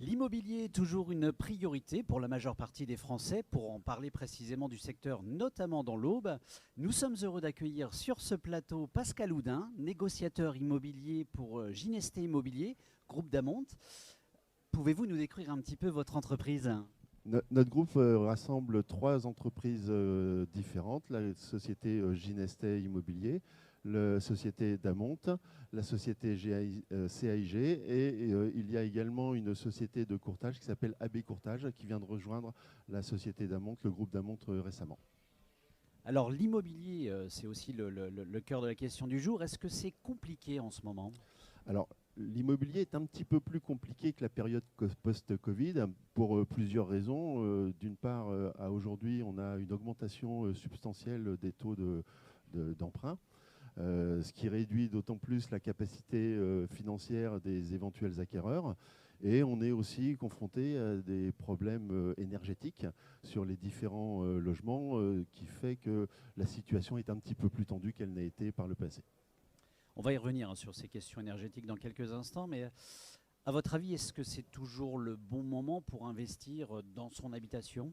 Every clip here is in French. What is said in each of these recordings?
L'immobilier est toujours une priorité pour la majeure partie des Français. Pour en parler précisément du secteur, notamment dans l'Aube, nous sommes heureux d'accueillir sur ce plateau Pascal Houdin, négociateur immobilier pour Ginesté Immobilier, groupe d'Amont. Pouvez-vous nous décrire un petit peu votre entreprise ? Notre groupe rassemble trois entreprises différentes, la société Ginesté Immobilier, la société Damont, la société CAIG et il y a également une société de courtage qui s'appelle AB Courtage qui vient de rejoindre la société Damont, le groupe Damont récemment. Alors l'immobilier, c'est aussi le cœur de la question du jour. Est-ce que c'est compliqué en ce moment ? Alors, l'immobilier est un petit peu plus compliqué que la période post-Covid pour plusieurs raisons. D'une part, à aujourd'hui, on a une augmentation substantielle des taux d'emprunt, ce qui réduit d'autant plus la capacité financière des éventuels acquéreurs. Et on est aussi confronté à des problèmes énergétiques sur les différents logements qui fait que la situation est un petit peu plus tendue qu'elle n'a été par le passé. On va y revenir sur ces questions énergétiques dans quelques instants, mais à votre avis, est-ce que c'est toujours le bon moment pour investir dans son habitation ?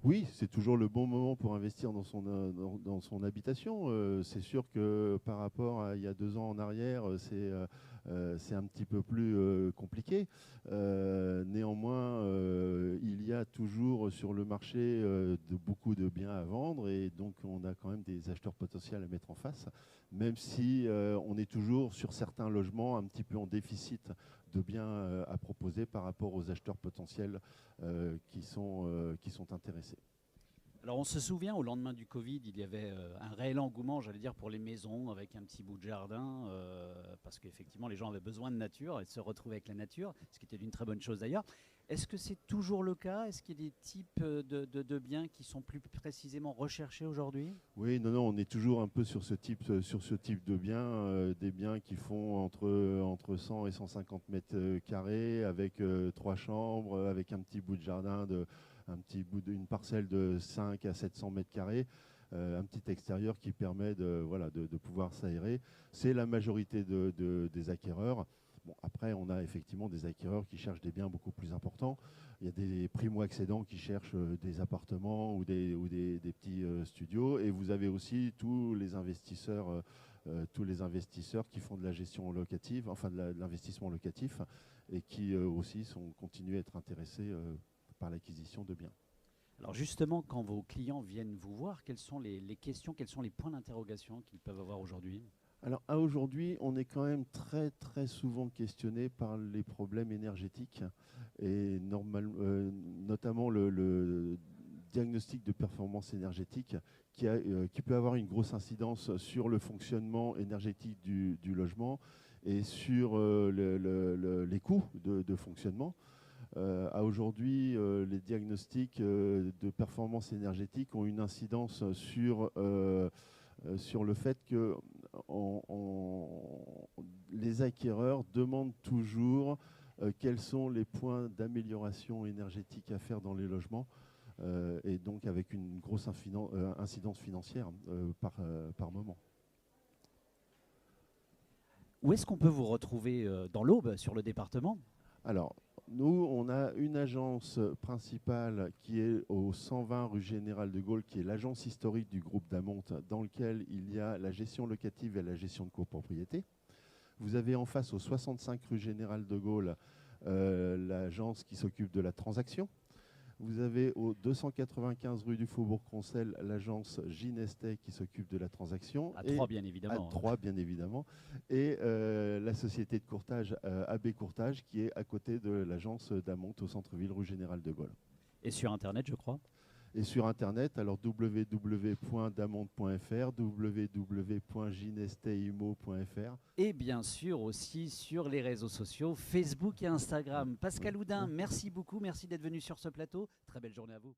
Oui, c'est toujours le bon moment pour investir dans son habitation. C'est sûr que par rapport à il y a 2 ans en arrière, c'est un petit peu plus compliqué. Néanmoins, il y a toujours sur le marché beaucoup de biens à vendre et donc on a quand même des acheteurs potentiels à mettre en face, même si on est toujours sur certains logements un petit peu en déficit de biens à proposer par rapport aux acheteurs potentiels qui sont intéressés. Alors on se souvient, au lendemain du Covid, il y avait un réel engouement, j'allais dire, pour les maisons avec un petit bout de jardin, parce qu'effectivement les gens avaient besoin de nature et de se retrouver avec la nature, ce qui était une très bonne chose d'ailleurs. Est-ce que c'est toujours le cas ? Est-ce qu'il y a des types de biens qui sont plus précisément recherchés aujourd'hui ? Oui, non, on est toujours un peu sur ce type de biens, des biens qui font entre 100 et 150 mètres carrés, avec 3 chambres, avec un petit bout de jardin, une parcelle de 5 à 700 mètres carrés, un petit extérieur qui permet de pouvoir s'aérer. C'est la majorité des acquéreurs. Bon, après, on a effectivement des acquéreurs qui cherchent des biens beaucoup plus importants. Il y a des primo-accédants qui cherchent des appartements ou des petits studios. Et vous avez aussi tous les investisseurs qui font de la gestion locative, enfin de l'investissement locatif, et qui aussi continuent à être intéressés par l'acquisition de biens. Alors justement, quand vos clients viennent vous voir, quelles sont les questions, quels sont les points d'interrogation qu'ils peuvent avoir aujourd'hui ? Alors à aujourd'hui, on est quand même très très souvent questionné par les problèmes énergétiques et notamment le diagnostic de performance énergétique qui peut avoir une grosse incidence sur le fonctionnement énergétique du logement et sur les coûts de fonctionnement. À aujourd'hui, les diagnostics de performance énergétique ont une incidence sur le fait que les acquéreurs demandent toujours quels sont les points d'amélioration énergétique à faire dans les logements, et donc avec une grosse incidence financière par moment. Où est-ce qu'on peut vous retrouver dans l'Aube, sur le département ? Alors, nous, on a une agence principale qui est au 120 rue Général de Gaulle, qui est l'agence historique du groupe Damont, dans lequel il y a la gestion locative et la gestion de copropriété. Vous avez en face, au 65 rue Général de Gaulle, l'agence qui s'occupe de la transaction. Vous avez au 295 rue du Faubourg-Croncel l'agence Ginesté qui s'occupe de la transaction. À Troyes, bien évidemment. À Troyes, bien évidemment. Et la société de courtage AB Courtage qui est à côté de l'agence Damont au centre-ville rue Général de Gaulle. Et sur Internet, je crois ? Et sur Internet, alors www.damont.fr, www.ginesteimo.fr. Et bien sûr aussi sur les réseaux sociaux, Facebook et Instagram. Pascal Houdin, merci beaucoup, merci d'être venu sur ce plateau. Très belle journée à vous.